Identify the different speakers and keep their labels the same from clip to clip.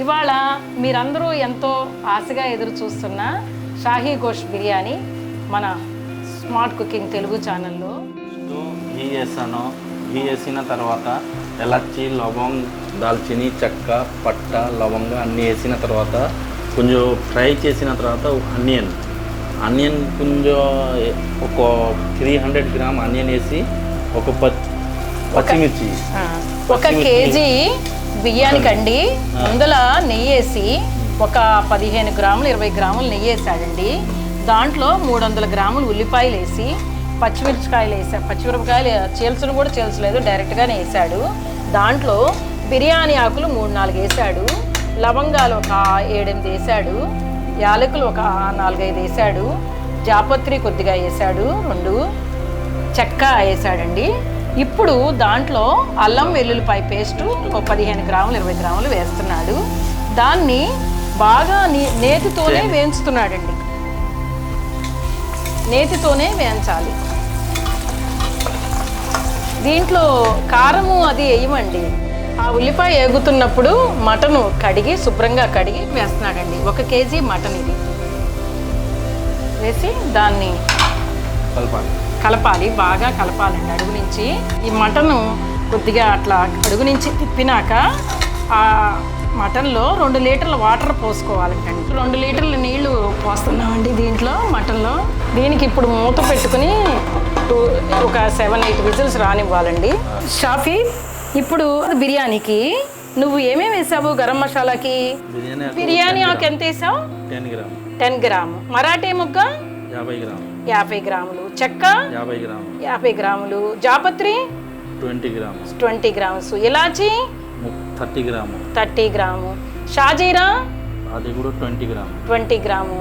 Speaker 1: ఇవాళ మీరందరూ ఎంతో ఆశగా ఎదురు చూస్తున్న షాహీ గోష్ బిర్యానీ మన స్మార్ట్ కుకింగ్ తెలుగు ఛానల్లో
Speaker 2: ఘీ వేసాను. ఘీ వేసిన తర్వాత ఎలచ్చి, లవంగ్, దాల్చిని, చెక్క, పట్ట, లవంగ అన్నీ వేసిన తర్వాత కొంచెం ఫ్రై చేసిన తర్వాత ఆనియన్ కొంచెం ఒక 300 గ్రామ్ ఆనియన్ వేసి ఒక పచ్చిమిర్చి
Speaker 1: ఒక కేజీ బియ్యానికండి అందులో నెయ్యి వేసి ఒక 15 గ్రాములు 20 గ్రాములు నెయ్యి వేసాడండి. దాంట్లో 300 గ్రాములు ఉల్లిపాయలు వేసి పచ్చిమిరపకాయలు వేసాడు. పచ్చిమిరపకాయలు చీల్చడం కూడా చీల్చలేదు, డైరెక్ట్గానే వేసాడు. దాంట్లో బిర్యానీ ఆకులు 3-4 వేసాడు, లవంగాలు ఒక 7-8 వేసాడు, యాలకులు ఒక 4-5 వేసాడు, జాపత్రి కొద్దిగా వేసాడు, 2 చెక్క వేసాడండి. ఇప్పుడు దాంట్లో అల్లం వెల్లుల్లిపాయ పేస్టు ఒక 15 గ్రాములు 20 గ్రాములు వేస్తున్నాడు. దాన్ని బాగా నేతితోనే వేయించుతున్నాడండి. నేతితోనే వేయించాలి. దీంట్లో కారము అది వేయమండి. ఆ ఉల్లిపాయ వేగుతున్నప్పుడు మటను శుభ్రంగా కడిగి వేస్తున్నాడండి. 1 కేజీ మటన్ ఇది వేసి దాన్ని కలపాలి, బాగా కలపాలండి. అడుగు నుంచి ఈ మటను కొద్దిగా అట్లా అడుగు నుంచి తిప్పినాక ఆ మటన్లో 2 లీటర్ల వాటర్ పోసుకోవాలంటండి. 2 లీటర్ల నీళ్లు పోస్తున్నామండి దీంట్లో మటన్లో. దీనికి ఇప్పుడు మూత పెట్టుకుని ఒక 7-8 విజిల్స్ రానివ్వాలండి. షాఫీ, ఇప్పుడు బిర్యానీకి నువ్వు ఏమేమి వేసావు? గరం మసాలాకి బిర్యానీ ఆకు ఎంత వేసావు? 10 గ్రాము. మరాఠీ మొగ్గ 50 గ్రాములు, చెక్క 50 గ్రాములు, జాపత్రి 20 గ్రామ్స్, ఇలాచి 30 గ్రాము, షాజీరా
Speaker 2: అది కూడా
Speaker 1: 20 గ్రాము,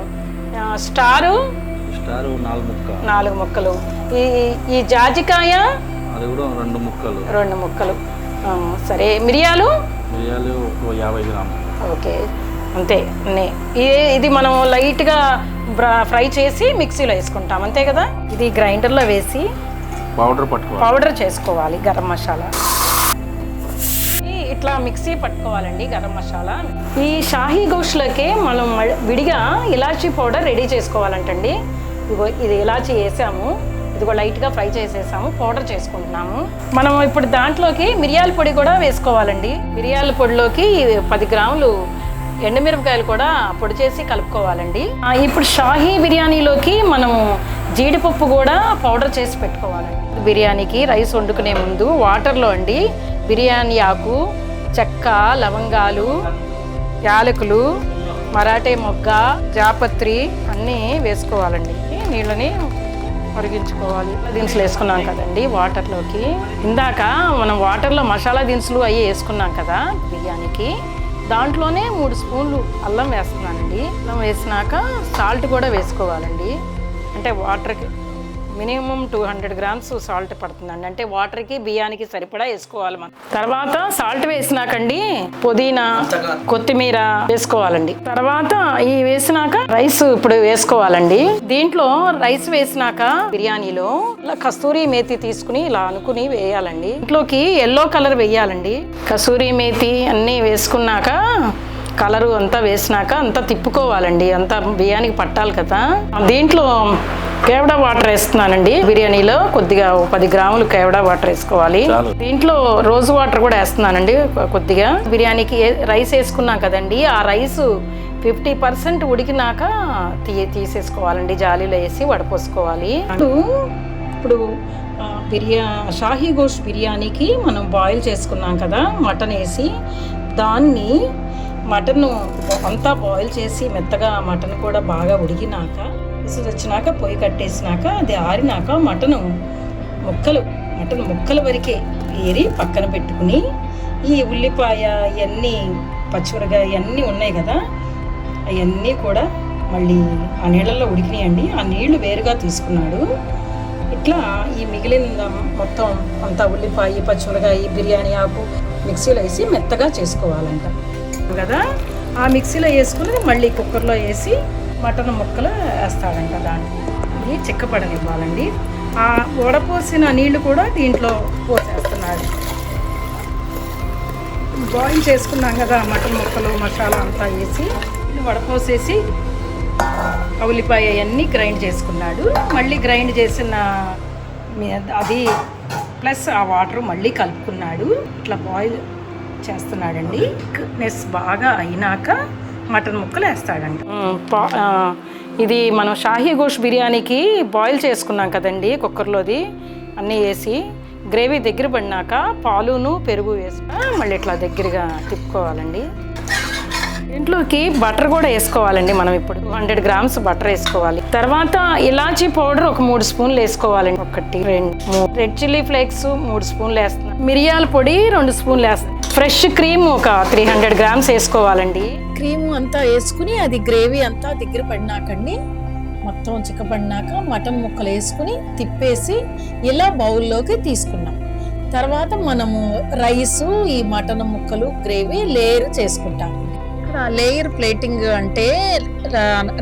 Speaker 1: స్టారు 4 ముక్కలు, ఈ జాజికాయ
Speaker 2: అది కూడా 2 ముక్కలు.
Speaker 1: సరే, మిరియాలు
Speaker 2: 50 గ్రాములు.
Speaker 1: ఓకే, అంతే. ఇది మనం లైట్గా ఫ్రై చేసి మిక్సీలో వేసుకుంటాం, అంతే కదా. ఇది గ్రైండర్లో వేసి పౌడర్ చేసుకోవాలి. గరం మసాలా ఇట్లా మిక్సీ పట్టుకోవాలండి. గరం మసాలా ఈ షాహీ గోష్లోకి మనం విడిగా ఇలాచీ పౌడర్ రెడీ చేసుకోవాలంటండి. ఇది ఇలాచీ వేసాము, ఇదిగో లైట్గా ఫ్రై చేసేసాము, పౌడర్ చేసుకుంటున్నాము. మనం ఇప్పుడు దాంట్లోకి మిరియాల పొడి కూడా వేసుకోవాలండి. మిరియాల పొడిలోకి 10 గ్రాములు ఎండుమిరపకాయలు కూడా పొడి చేసి కలుపుకోవాలండి. ఇప్పుడు షాహీ బిర్యానీలోకి మనం జీడిపప్పు కూడా పౌడర్ చేసి పెట్టుకోవాలండి. బిర్యానీకి రైస్ వండుకునే ముందు వాటర్లో అండి బిర్యానీ ఆకు, చెక్క, లవంగాలు, యాలకులు, మరాఠీ మొగ్గ, జాపత్రి అన్నీ వేసుకోవాలండి. నీళ్ళని మరిగించుకోవాలి. దినుసులు వేసుకున్నాం కదండి వాటర్లోకి. ఇందాక మనం వాటర్లో మసాలా దినుసులు అవి వేసుకున్నాం కదా బిర్యానీకి. దాంట్లోనే 3 స్పూన్లు అల్లం వేస్తున్నానండి. అల్లం వేసినాక సాల్ట్ కూడా వేసుకోవాలండి. అంటే వాటర్కి మినిమం 200 గ్రామ్స్ సాల్ట్ పడుతుందండి. అంటే వాటర్కి బియ్యానికి సరిపడా వేసుకోవాలి మనం. తర్వాత సాల్ట్ వేసినాకండి పుదీనా, కొత్తిమీర వేసుకోవాలండి. తర్వాత ఈ వేసినాక రైస్ ఇప్పుడు వేసుకోవాలండి. దీంట్లో రైస్ వేసినాక బిర్యానీలో ఇలా కస్తూరి మేతి తీసుకుని ఇలా అనుకుని వేయాలండి. ఇంట్లోకి ఎల్లో కలర్ వేయాలండి. కస్తూరి మేతి అన్నీ వేసుకున్నాక కలరు అంతా వేసినాక అంతా తిప్పుకోవాలండి. అంతా బిర్యానీకి పట్టాలి కదా. దీంట్లో కేవడా వాటర్ వేస్తున్నానండి. బిర్యానీలో కొద్దిగా 10 గ్రాములు కేవడా వాటర్ వేసుకోవాలి. దీంట్లో రోజు వాటర్ కూడా వేస్తున్నానండి కొద్దిగా. బిర్యానీకి రైస్ వేసుకున్నాం కదండి, ఆ రైస్ 50% ఉడికినాక తీసేసుకోవాలండి. జాలీలో వేసి వడపోసుకోవాలి. ఇప్పుడు షాహీ గోష్ బిర్యానీకి మనం బాయిల్ చేసుకున్నాం కదా మటన్ వేసి, దాన్ని మటన్ అంతా బాయిల్ చేసి మెత్తగా మటన్ కూడా బాగా ఉడికినాక విసులు వచ్చినాక పొయ్యి కట్టేసినాక అది ఆరినాక మటన్ ముక్కల వరకే ఏరి పక్కన పెట్టుకుని ఈ ఉల్లిపాయ ఇవన్నీ పచ్చిమిరకాయ ఇవన్నీ ఉన్నాయి కదా అవన్నీ కూడా మళ్ళీ ఆ నీళ్ళల్లో ఉడికినాయండి. ఆ నీళ్లు వేరుగా తీసుకున్నాడు. ఇట్లా ఈ మిగిలిన మొత్తం అంతా ఉల్లిపాయ, పచ్చిమిరకాయ, బిర్యానీ ఆకు మిక్సీలో వేసి మెత్తగా చేసుకోవాలంట కదా. ఆ మిక్సీలో వేసుకుని మళ్ళీ కుక్కర్లో వేసి మటన్ ముక్కలు వేస్తాడంట. దాంట్లో ఇది చిక్కపడనివ్వాలండి. ఆ వడపోసిన నీళ్లు కూడా దీంట్లో పోసేస్తున్నాడు. బాయిల్ చేసుకున్నాం కదా మటన్ ముక్కలు మసాలా అంతా వేసి వడపోసేసి ఉల్లిపాయ అవన్నీ గ్రైండ్ చేసుకున్నాడు. మళ్ళీ గ్రైండ్ చేసిన అది ప్లస్ ఆ వాటర్ మళ్ళీ కలుపుకున్నాడు. ఇట్లా బాయిల్ చేస్తున్నాడండి. థిక్నెస్ బాగా అయినాక మటన్ ముక్కలు వేస్తాడండి. ఇది మనం షాహీ గోష్ బిర్యానీకి బాయిల్ చేసుకున్నాం కదండి కుక్కర్లోది, అన్నీ వేసి గ్రేవీ దగ్గర పడినాక పాలును పెరుగు వేసి మళ్ళీ ఇట్లా దగ్గరగా తిప్పుకోవాలండి. ఇంట్లోకి బటర్ కూడా వేసుకోవాలండి. మనం ఇప్పుడు 200 గ్రామ్స్ బటర్ వేసుకోవాలి. తర్వాత ఇలాచీ పౌడర్ ఒక 3 స్పూన్లు వేసుకోవాలండి. 1 2 3 రెడ్ చిల్లీ ఫ్లేక్స్ 3 స్పూన్లు వేస్తున్నాం. మిరియాల పొడి 2 స్పూన్లు వేస్తాం. ఫ్రెష్ క్రీమ్ ఒక 300 గ్రామ్స్ వేసుకోవాలండి. క్రీమ్ అంతా వేసుకుని అది గ్రేవీ అంతా దగ్గర పడినాకండి, మొత్తం చిక్కపడినాక మటన్ ముక్కలు వేసుకుని తిప్పేసి ఇలా బౌల్లోకి తీసుకున్నాం. తర్వాత మనము రైసు ఈ మటన్ ముక్కలు గ్రేవీ లేయర్ చేసుకుంటాం. లేయర్ ప్లేటింగ్ అంటే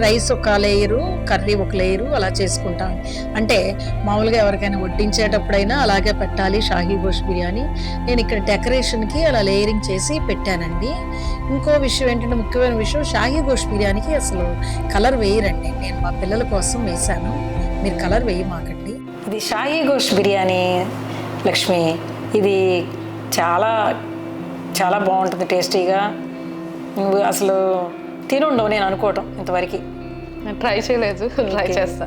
Speaker 1: రైస్ ఒక లేయరు, కర్రీ ఒక లేయరు అలా చేసుకుంటాం. అంటే మామూలుగా ఎవరికైనా వడ్డించేటప్పుడైనా అలాగే పెట్టాలి షాహీ గోష్ బిర్యానీ. నేను ఇక్కడ డెకరేషన్కి అలా లేయరింగ్ చేసి పెట్టానండి. ఇంకో విషయం ఏంటంటే, ముఖ్యమైన విషయం, షాహీ గోష్ బిర్యానీకి అసలు కలర్ వేయరండి. నేను మా పిల్లల కోసం వేశాను, మీరు కలర్ వేయమాకండి. ఇది షాహీ గోష్ బిర్యానీ లక్ష్మి. ఇది చాలా చాలా బాగుంటుంది, టేస్టీగా. నువ్వు అసలు తినుండవు నేను అనుకోవటం ఇంతవరకు.
Speaker 3: నేను ట్రై చేయలేదు, ట్రై చేస్తా.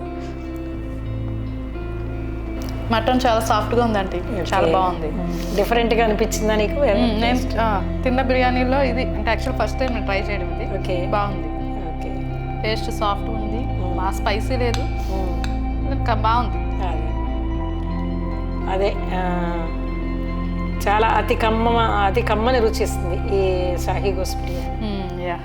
Speaker 3: మటన్ చాలా సాఫ్ట్గా ఉందండి, చాలా బాగుంది.
Speaker 1: డిఫరెంట్గా అనిపించిందా నీకు?
Speaker 3: నేను తిన్న బిర్యానీలో ఇది అంటే యాక్చువల్ ఫస్ట్ టైం నేను ట్రై చేయడం ఇది.
Speaker 1: ఓకే,
Speaker 3: బాగుంది.
Speaker 1: ఓకే,
Speaker 3: టేస్ట్ సాఫ్ట్ ఉంది, బాగా స్పైసీ లేదు, బాగుంది.
Speaker 1: అదే చాలా అతి కమ్మని రుచి ఇస్తుంది ఈ షాహీ గోష్ బిర్యానీ.
Speaker 3: యా